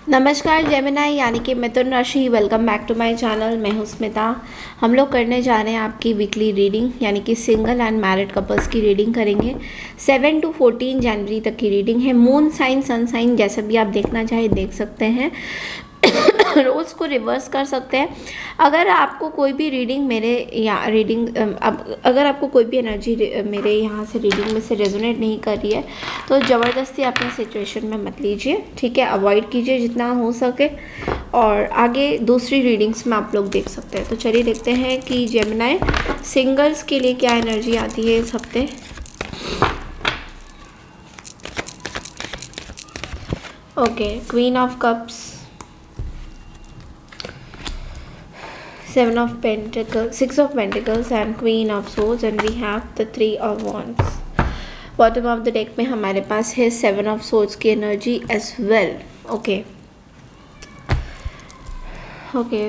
नमस्कार जेमिनाई यानी कि मिथुन राशि, welcome back to my channel. मैं हूं स्मिता। हम लोग करने जा रहे हैं आपकी वीकली रीडिंग यानी कि सिंगल एंड मैरिड कपल्स की रीडिंग करेंगे। 7 to 14 जनवरी तक की रीडिंग है। मून साइन, सन साइन जैसा भी आप देखना चाहे देख सकते हैं। रोल्स को रिवर्स कर सकते हैं। अगर आपको कोई भी रीडिंग मेरे यहाँ अगर आपको कोई भी एनर्जी मेरे यहाँ से रीडिंग में से रेजोनेट नहीं कर रही है तो ज़बरदस्ती अपने सिचुएशन में मत लीजिए, ठीक है। अवॉइड कीजिए जितना हो सके, और आगे दूसरी रीडिंग्स में आप लोग देख सकते हैं। तो चलिए देखते हैं कि जेमिनाई सिंगल्स के लिए क्या एनर्जी आती है इस हफ्ते। Okay, queen of cups, 7 of Pentacles, 6 of Pentacles and Queen of Swords, and we have the 3 of Wands. Bottom of the deck में हमारे पास है 7 of Swords की एनर्जी एज वेल। ओके,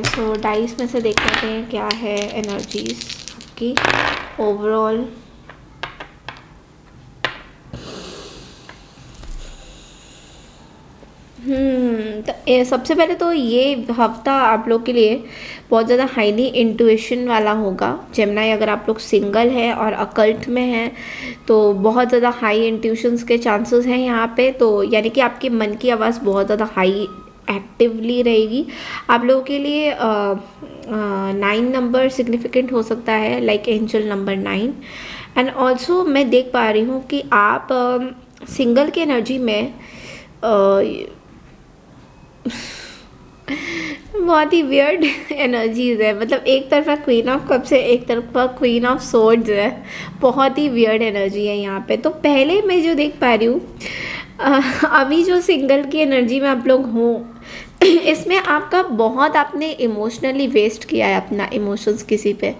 सो डाइस में से देख लेते हैं क्या है एनर्जीज आपकी ओवरऑल। तो सबसे पहले तो ये हफ्ता आप लोग के लिए बहुत ज़्यादा हाईली इंट्यूशन वाला होगा। जेमिनाई, अगर आप लोग सिंगल हैं और अकल्ट में हैं तो बहुत ज़्यादा हाई इंट्यूशंस के चांसेस हैं यहाँ पे। तो यानी कि आपके मन की आवाज़ बहुत ज़्यादा हाई एक्टिवली रहेगी। आप लोगों के लिए 9 नंबर सिग्निफिकेंट हो सकता है, like angel number 9। And also मैं देख पा रही हूँ कि आप सिंगल की एनर्जी में बहुत ही वियर्ड एनर्जीज है। मतलब एक तरफा क्वीन ऑफ कप्स है, एक तरफा क्वीन ऑफ सोर्ड्स है। बहुत ही वियर्ड एनर्जी है यहाँ पे। तो पहले मैं जो देख पा रही हूँ अभी जो सिंगल की एनर्जी में आप लोग हों इसमें आपका बहुत आपने इमोशनली वेस्ट किया है अपना इमोशंस किसी पे।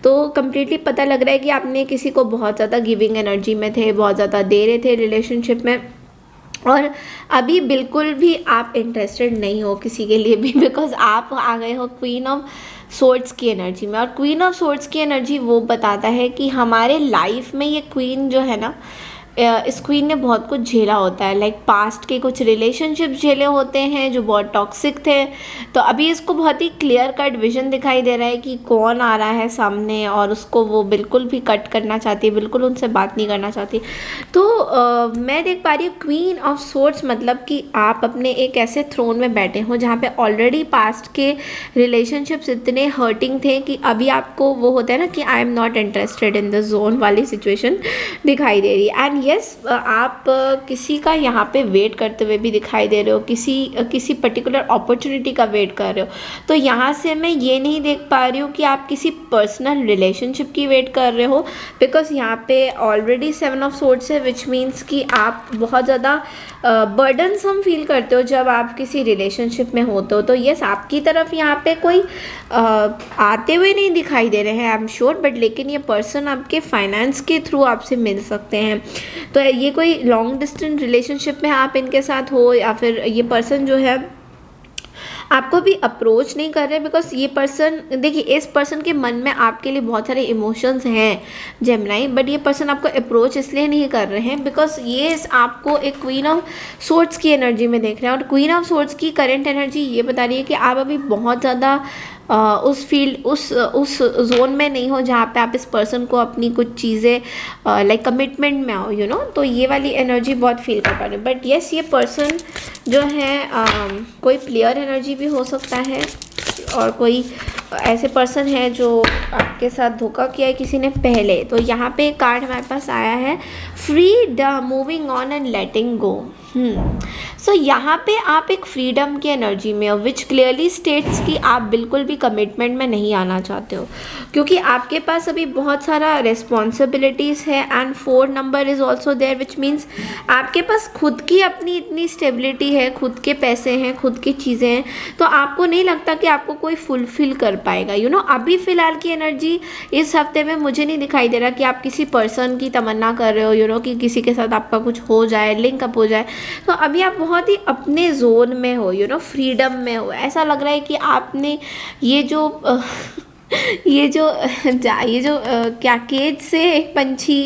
तो कम्प्लीटली पता लग रहा है कि आपने किसी को बहुत ज़्यादा गिविंग एनर्जी में थे, बहुत ज़्यादा दे रहे थे रिलेशनशिप में, और अभी बिल्कुल भी आप इंटरेस्टेड नहीं हो किसी के लिए भी, बिकॉज आप आ गए हो क्वीन ऑफ सोर्ड्स की एनर्जी में। और क्वीन ऑफ सोर्ड्स की एनर्जी वो बताता है कि हमारे लाइफ में ये क्वीन जो है ना, इस क्वीन ने बहुत कुछ झेला होता है। लाइक पास्ट के कुछ रिलेशनशिप झेले होते हैं जो बहुत टॉक्सिक थे। तो अभी इसको बहुत ही क्लियर कट विजन दिखाई दे रहा है कि कौन आ रहा है सामने, और उसको वो बिल्कुल भी कट करना चाहती है, बिल्कुल उनसे बात नहीं करना चाहती। तो मैं देख पा रही हूँ क्वीन ऑफ सोर्ड्स मतलब कि आप अपने एक ऐसे थ्रोन में बैठे हो जहाँ पे ऑलरेडी पास्ट के रिलेशनशिप्स इतने हर्टिंग थे कि अभी आपको वो होता है ना कि I am not interested in the zone वाली सिचुएशन दिखाई दे रही है। एंड यस, आप किसी का यहाँ पे वेट करते हुए भी दिखाई दे रहे हो, किसी पर्टिकुलर अपॉर्चुनिटी का वेट कर रहे हो। तो यहाँ से मैं ये नहीं देख पा रही हूँ कि आप किसी पर्सनल रिलेशनशिप की वेट कर रहे हो, बिकॉज यहाँ पे ऑलरेडी 7 ऑफ सोर्ड्स है, विच मीन्स कि आप बहुत ज़्यादा बर्डनसम फील करते हो जब आप किसी रिलेशनशिप में होते हो। तो यस, आपकी तरफ यहाँ पे कोई आते हुए नहीं दिखाई दे रहे हैं, आई एम श्योर, बट लेकिन ये पर्सन आपके फाइनेंस के थ्रू आपसे मिल सकते हैं। तो ये कोई लॉन्ग डिस्टेंस रिलेशनशिप में आप इनके साथ हो, या फिर ये पर्सन जो है आपको भी अप्रोच नहीं कर रहे, बिकॉज ये पर्सन, देखिए इस पर्सन के मन में आपके लिए बहुत सारे इमोशंस हैं जेमिनाई, बट ये पर्सन आपको अप्रोच इसलिए नहीं कर रहे हैं बिकॉज ये आपको एक क्वीन ऑफ सोर्ड्स की एनर्जी में देख रहे हैं। और क्वीन ऑफ सोर्ड्स की करंट एनर्जी ये बता रही है कि आप अभी बहुत ज़्यादा उस फील्ड उस जोन में नहीं हो जहाँ पे आप इस पर्सन को अपनी कुछ चीज़ें लाइक कमिटमेंट में आओ, यू नो। तो ये वाली एनर्जी बहुत फील कर पा रहे हैं। बट येस, ये पर्सन जो है कोई प्लेयर एनर्जी भी हो सकता है, और कोई ऐसे पर्सन है जो आपके साथ धोखा किया है किसी ने पहले। तो यहाँ पे एक कार्ड हमारे पास आया है, freedom, moving on and letting go. So यहाँ पे आप एक फ्रीडम की एनर्जी में हो, विच क्लियरली स्टेट्स कि आप बिल्कुल भी कमिटमेंट में नहीं आना चाहते हो, क्योंकि आपके पास अभी बहुत सारा रिस्पॉन्सिबिलिटीज़ है। And 4 number is also there, which means आपके पास खुद की अपनी इतनी स्टेबिलिटी है, खुद के पैसे हैं, खुद की चीज़ें हैं। तो आपको नहीं लगता कि आपको कोई फुलफिल कर पाएगा, यू नो। अभी फ़िलहाल की एनर्जी इस हफ्ते में मुझे नहीं दिखाई दे रहा कि आप किसी पर्सन की तमन्ना कर रहे हो, यू नो, कि किसी के साथ आपका कुछ हो जाए, लिंकअप हो जाए। तो अभी आप बहुत ही अपने जोन में हो, यू नो, फ्रीडम में हो। ऐसा लग रहा है कि आपने ये जो ये जो क्या केज से एक पंछी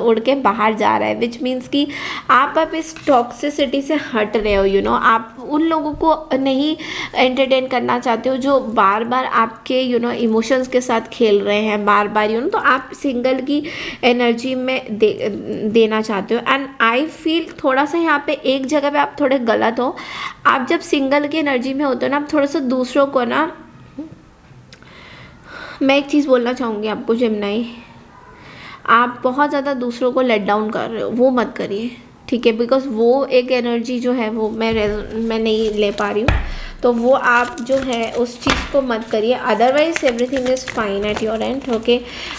उड़ के बाहर जा रहा है, विच मीन्स कि आप इस टॉक्सिसिटी से हट रहे हो, आप उन लोगों को नहीं एंटरटेन करना चाहते हो जो बार बार आपके इमोशंस के साथ खेल रहे हैं बार बार, तो आप सिंगल की एनर्जी में देना चाहते हो। एंड आई फील थोड़ा सा यहाँ पे एक जगह पे आप थोड़े गलत हो। आप जब सिंगल की एनर्जी में होते हो ना, आप थोड़ा सा दूसरों को ना, मैं एक चीज़ बोलना चाहूँगी आपको जेमिनी, आप बहुत ज़्यादा दूसरों को लेट डाउन कर रहे हो, वो मत करिए, ठीक है। बिकॉज वो एक एनर्जी जो है वो मैं नहीं ले पा रही हूँ, तो वो आप जो है उस चीज़ को मत करिए। Otherwise everything is fine at your and, okay.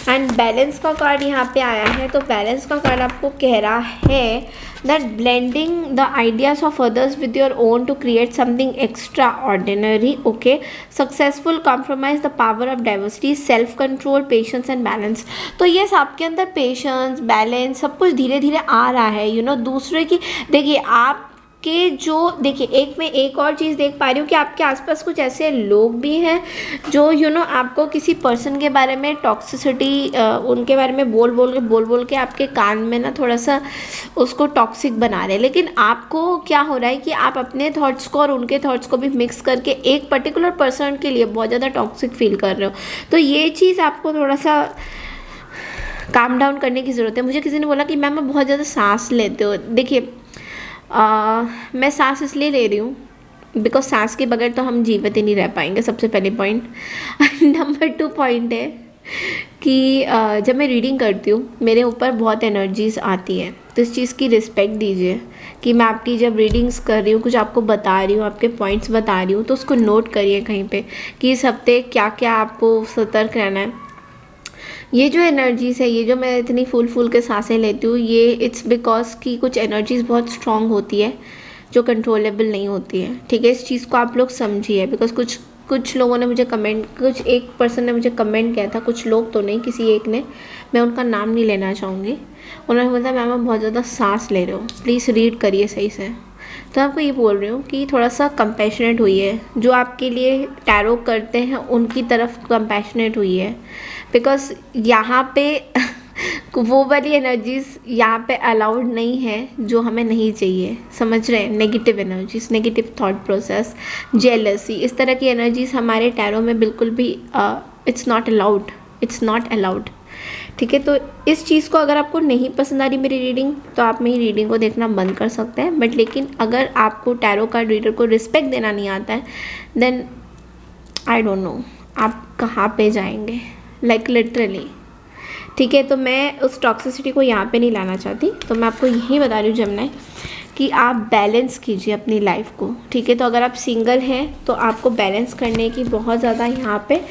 And balance का कार्ड यहाँ पे आया है, तो बैलेंस का कार्ड आपको कह रहा है that blending the ideas of others with your own to create something extraordinary, okay। successful compromise the power of diversity, self control, patience and balance। तो ये आपके अंदर पेशेंस, बैलेंस सब कुछ धीरे धीरे आ रहा है, दूसरे की देखिए आप के जो देखिए एक और चीज़ देख पा रही हूँ कि आपके आसपास कुछ ऐसे लोग भी हैं जो आपको किसी पर्सन के बारे में टॉक्सिसिटी उनके बारे में बोल के आपके कान में ना थोड़ा सा उसको टॉक्सिक बना रहे हैं। लेकिन आपको क्या हो रहा है कि आप अपने थॉट्स को और उनके थॉट्स को भी मिक्स करके एक पर्टिकुलर पर्सन के लिए बहुत ज़्यादा टॉक्सिक फील कर रहे हो। तो ये चीज़ आपको थोड़ा सा काम डाउन करने की ज़रूरत है। मुझे किसी ने बोला कि मैम मैं बहुत ज़्यादा सांस लेते हो। देखिए मैं सांस इसलिए ले रही हूँ बिकॉज सांस के बगैर तो हम जीवित ही नहीं रह पाएंगे, सबसे पहले पॉइंट। नंबर 2 पॉइंट है कि जब मैं रीडिंग करती हूँ मेरे ऊपर बहुत एनर्जीज आती है, तो इस चीज़ की रिस्पेक्ट दीजिए कि मैं आपकी जब रीडिंग्स कर रही हूँ, कुछ आपको बता रही हूँ, आपके पॉइंट्स बता रही हूँ, तो उसको नोट करिए कहीं पे कि इस हफ्ते क्या क्या आपको सतर्क रहना है। ये जो एनर्जीज़ है, ये जो मैं इतनी फूल के सांसें लेती हूँ, ये इट्स बिकॉज कि कुछ एनर्जीज़ बहुत स्ट्रॉन्ग होती है जो कंट्रोलेबल नहीं होती है, ठीक है। इस चीज़ को आप लोग समझिए। बिकॉज कुछ लोगों ने मुझे एक पर्सन ने मुझे कमेंट किया था, कुछ लोग तो नहीं, किसी एक ने, मैं उनका नाम नहीं लेना चाहूँगी। उन्होंने बोला मैम बहुत ज़्यादा सांस ले रहे हो, प्लीज़ रीड करिए सही से। तो आपको ये बोल रही हूँ कि थोड़ा सा कंपैशनेट हुई है, जो आपके लिए टैरो करते हैं उनकी तरफ कंपैशनेट हुई है। बिकॉज यहाँ पे वो वाली एनर्जीज़ यहाँ पे अलाउड नहीं है जो हमें नहीं चाहिए, समझ रहे हैं। Negative energies, negative thought process, jealousy, इस तरह की एनर्जीज़ हमारे टैरो में बिल्कुल भी इट्स नॉट अलाउड, ठीक है। तो इस चीज़ को अगर आपको नहीं पसंद आ रही मेरी रीडिंग, तो आप मेरी रीडिंग को देखना बंद कर सकते हैं। बट लेकिन अगर आपको टैरो कार्ड रीडर को रिस्पेक्ट देना नहीं आता है, देन आई डोंट नो आप कहाँ पे जाएंगे, लाइक लिटरली, ठीक है। तो मैं उस टॉक्सिसिटी को यहाँ पे नहीं लाना चाहती, तो मैं आपको यही बता रही हूँ जेमिनी कि आप बैलेंस कीजिए अपनी लाइफ को, ठीक है। तो अगर आप सिंगल हैं तो आपको बैलेंस करने की बहुत ज़्यादा यहाँ पे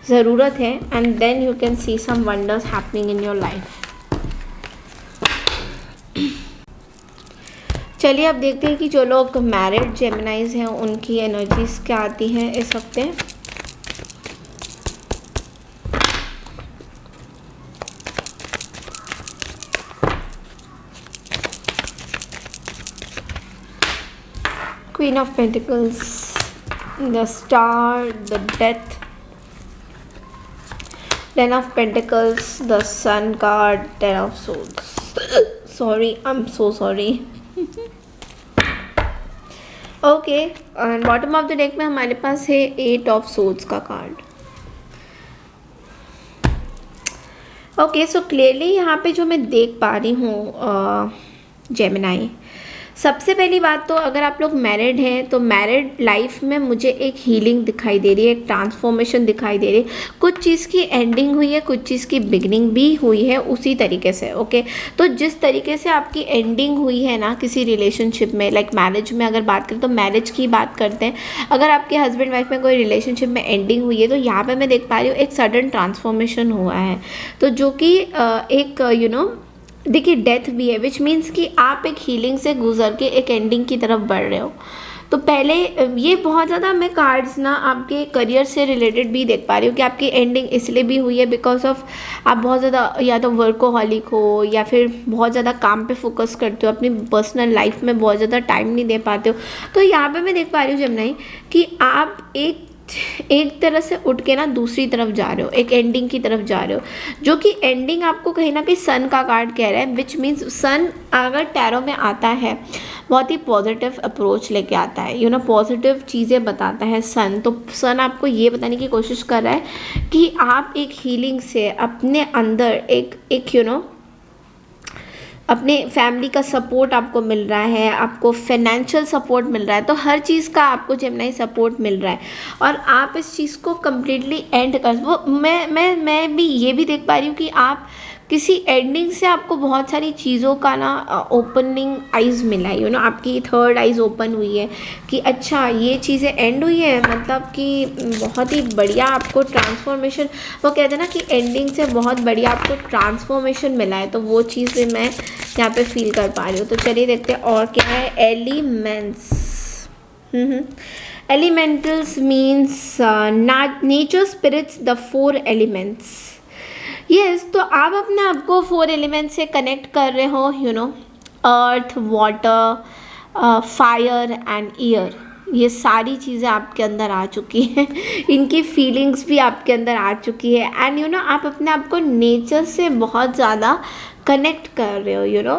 ज़रूरत है, and then you can see some wonders happening in your life. चलिए अब देखते हैं कि जो लोग मैरिड जेमिनाइज हैं उनकी एनर्जीज क्या आती हैं इस हफ्ते। Queen of Pentacles, the Star, the Death, Ten of Pentacles, the Sun card, Ten of Swords. Sorry, I'm so sorry. Okay, and bottom of the deck में हमारे पास है Eight of Swords का कार्ड। ओके, सो क्लियरली यहाँ पे जो मैं देख पा रही हूँ जेमिनाई, सबसे पहली बात तो अगर आप लोग मैरिड हैं तो मैरिड लाइफ में मुझे एक हीलिंग दिखाई दे रही है, एक ट्रांसफॉर्मेशन दिखाई दे रही है। कुछ चीज़ की एंडिंग हुई है, कुछ चीज़ की बिगनिंग भी हुई है उसी तरीके से, ओके। तो जिस तरीके से आपकी एंडिंग हुई है ना किसी रिलेशनशिप में, लाइक मैरिज में अगर बात करें तो मैरिज की बात करते हैं, अगर आपके हस्बैंड वाइफ में कोई रिलेशनशिप में एंडिंग हुई है तो यहाँ पर मैं देख पा रही हूँ एक सडन ट्रांसफॉर्मेशन हुआ है, तो जो कि एक देखिए डेथ भी है, विच मीन्स कि आप एक हीलिंग से गुजर के एक एंडिंग की तरफ बढ़ रहे हो। तो पहले ये बहुत ज़्यादा मैं कार्ड्स ना आपके करियर से रिलेटेड भी देख पा रही हूँ कि आपकी एंडिंग इसलिए भी हुई है बिकॉज ऑफ आप बहुत ज़्यादा या तो वर्कोहॉलिक हो या फिर बहुत ज़्यादा काम पे फोकस करते हो, अपनी पर्सनल लाइफ में बहुत ज़्यादा टाइम नहीं दे पाते हो। तो यहाँ पे मैं देख पा रही हूँ जेमिनी कि आप एक एक तरह से उठ के ना दूसरी तरफ जा रहे हो, एक एंडिंग की तरफ जा रहे हो, जो कि एंडिंग आपको कहीं ना कहीं सन का कार्ड कह रहा है, विच मीन्स सन अगर टैरो में आता है बहुत ही पॉजिटिव अप्रोच लेके आता है, यू नो पॉजिटिव चीज़ें बताता है सन। तो सन आपको ये बताने की कोशिश कर रहा है कि आप एक हीलिंग से अपने अंदर एक यू नो अपने फैमिली का सपोर्ट आपको मिल रहा है, आपको फाइनेंशियल सपोर्ट मिल रहा है, तो हर चीज़ का आपको जेमिनी सपोर्ट मिल रहा है और आप इस चीज़ को कम्प्लीटली एंड कर वो मैं भी ये भी देख पा रही हूँ कि आप किसी एंडिंग से आपको बहुत सारी चीज़ों का ना ओपनिंग आइज़ मिला है, यू नो आपकी थर्ड आइज़ ओपन हुई है कि अच्छा ये चीज़ें एंड हुई है, मतलब कि बहुत ही बढ़िया आपको ट्रांसफॉर्मेशन, वो कहते हैं ना कि एंडिंग से बहुत बढ़िया आपको ट्रांसफॉर्मेशन मिला है, तो वो चीज़ भी मैं यहाँ पे फील कर पा रही हूँ। तो चलिए देखते हैं और क्या है। Elements, elementals means nature spirits, the 4 elements. Yes, तो आप अपने आप को 4 एलिमेंट से कनेक्ट कर रहे हो, you know earth, water, fire and air. ये सारी चीज़ें आपके अंदर आ चुकी हैं इनकी फीलिंग्स भी आपके अंदर आ चुकी है एंड यू नो आप अपने आप को नेचर से बहुत ज़्यादा कनेक्ट कर रहे हो, यू नो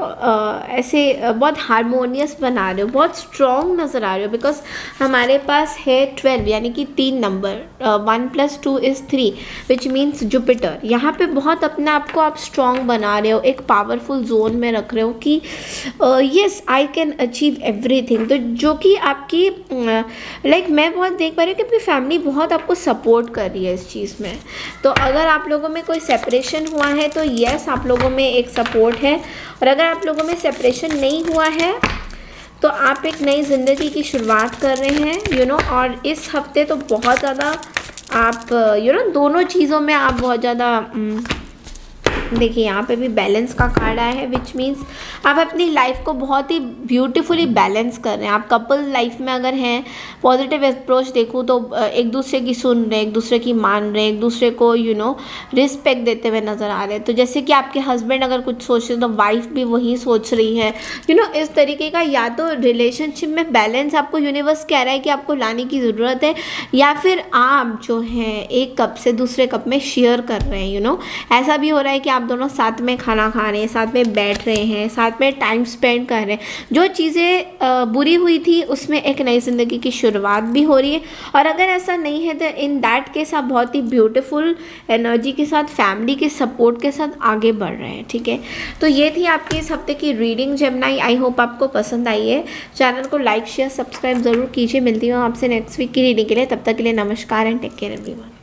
ऐसे बहुत हारमोनियस बना रहे हो, बहुत स्ट्रॉन्ग नज़र आ रहे हो, बिकॉज हमारे पास है 12 यानी कि 3 नंबर, 1 + 2 = 3 विच मीन्स जुपिटर। यहाँ पे बहुत अपने आप को आप स्ट्रॉन्ग बना रहे हो, एक पावरफुल जोन में रख रहे हो कि yes I can achieve everything. तो जो कि आपकी लाइक मैं बहुत देख पा रही हूँ कि आपकी फैमिली बहुत आपको सपोर्ट कर रही है इस चीज़ में। तो अगर आप लोगों में कोई सेपरेशन हुआ है तो येस आप लोगों में एक सपोर्ट है, और अगर आप लोगों में सेपरेशन नहीं हुआ है तो आप एक नई ज़िंदगी की शुरुआत कर रहे हैं, यू नो और इस हफ्ते तो बहुत ज़्यादा आप यू नो दोनों चीज़ों में आप बहुत ज़्यादा देखिए यहाँ पे भी बैलेंस का कार्ड आया है, विच मीन्स आप अपनी लाइफ को बहुत ही ब्यूटीफुली बैलेंस कर रहे हैं। आप कपल लाइफ में अगर हैं, पॉजिटिव अप्रोच देखूँ तो एक दूसरे की सुन रहे, एक दूसरे की मान रहे, एक दूसरे को यू नो रिस्पेक्ट देते हुए नज़र आ रहे हैं। तो जैसे कि आपके हस्बैंड अगर कुछ सोच रहे तो वाइफ भी वही सोच रही है, यू नो इस तरीके का। या तो रिलेशनशिप में बैलेंस आपको यूनिवर्स कह रहा है कि आपको लाने की ज़रूरत है, या फिर आप जो हैं एक कप से दूसरे कप में शेयर कर रहे हैं, यू नो ऐसा भी हो रहा है कि आप दोनों साथ में खाना खा रहे हैं, साथ में बैठ रहे हैं, साथ में टाइम स्पेंड कर रहे हैं। जो चीज़ें बुरी हुई थी उसमें एक नई ज़िंदगी की शुरुआत भी हो रही है। और अगर ऐसा नहीं है तो इन दैट केस आप बहुत ही ब्यूटीफुल एनर्जी के साथ, फैमिली के सपोर्ट के साथ आगे बढ़ रहे हैं, ठीक है। तो ये थी आपकी इस हफ्ते की रीडिंग जेमिनी। आई होप आपको पसंद आई है। चैनल को लाइक शेयर सब्सक्राइब ज़रूर कीजिए। मिलती हूँ आपसे नेक्स्ट वीक की रीडिंग के लिए। तब तक के लिए नमस्कार एंड टेक केयर एवरीवन।